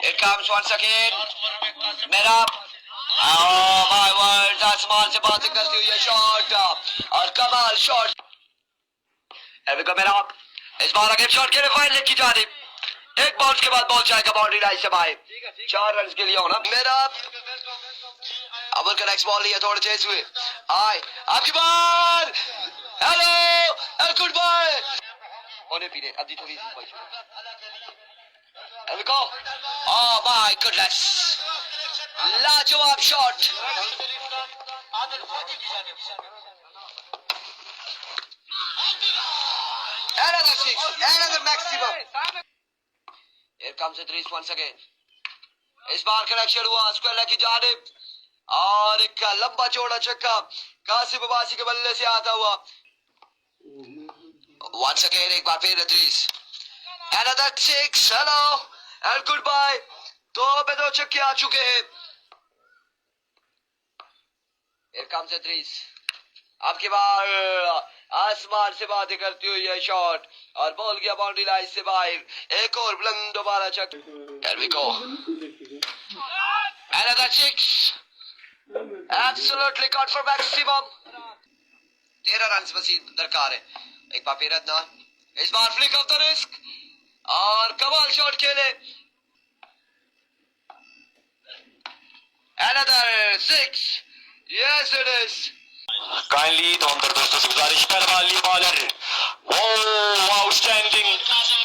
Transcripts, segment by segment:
It comes once again. Merab. Oh my word, आसमान से बातें करती हुई ये शॉट और कमाल शॉट. एविको मेराब इस बार अगेन शॉट के लिए फाइनल की जानिब. एक बाउंस के बाद बॉल जाएगा बाउंड्री लाइन से बाहर. 4 रन के लिए होना. मेराब अब का नेक्स्ट बॉल लिया थोड़े चेज हुए. आए आपकी बार. हेलो गुड बॉय होने पीने अभी थोड़ी सी बची. एविको oh my goodness लाजवाब shot. Another six, another maximum. Here comes the threes once again. इस बार कनेक्शन हुआ स्क्वायर की जानिब और एक लंबा चौड़ा छक्का कासिम अब्बासी के बल्ले से आता हुआ. Once again एक बार फिर threes. Another six. Hello and goodbye. 2 पे 2 छक्के आ चुके हैं. Here comes the threes. अब की बार आसमान से बातें करती हुई है शॉट और बॉल गया बाउंड्री लाइन से बाहर. एक और बुलंद दोबारा छक्का. Here we go. Another six. Absolutely got for maximum. 13 run मजीद दरकार है. एक बार फिर ना इस बार फ्लिक ऑफ द रिस्क और कमाल शॉट खेले. Another six. Yes it is. Kindly तो हम दोस्तों से गुजारिश कर वाली बॉलर. ओह आउटस्टैंडिंग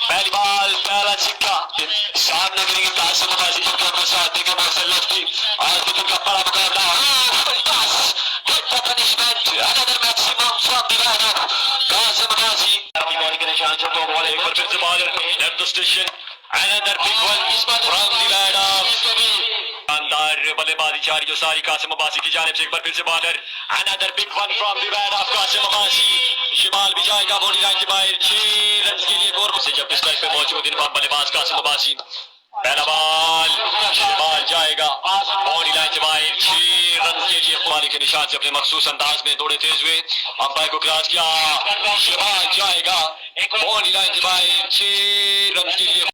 पहली बॉल पहला छक्का सामने गिरेगी कासिम अब्बासी के साथ देखें मौसम लफ्ती और तो का बड़ा मुकाबला. Get the punishment. Another maximum from the lineup. Qasim Abbasi अपनी बॉलिंग के निशान से तो बॉल एक बार फिर से bowler left station. Another big one from the lineup. शानदार बल्लेबाजी जारी जो सारी कासिम अब्बासी की जानिब से. एक बार फिर से bowler. Another big one from the bat of Qasim Abbasi. शिमाल भी जाएगा बॉडी लाइन के बाहर. 6 रन के लिए और से जब स्ट्राइक पे मौजूद इन बल्लेबाज कासिम अब्बासी. पहला बॉल शिमाल जाएगा बॉडी लाइन के बाहर. 6 रन के लिए मालिक के निशान से अपने मखसूस अंदाज में दौड़े तेज हुए. अंपायर को क्रॉस किया. शिमाल जाएगा बॉडी लाइन के बाहर. 6 रन के लिए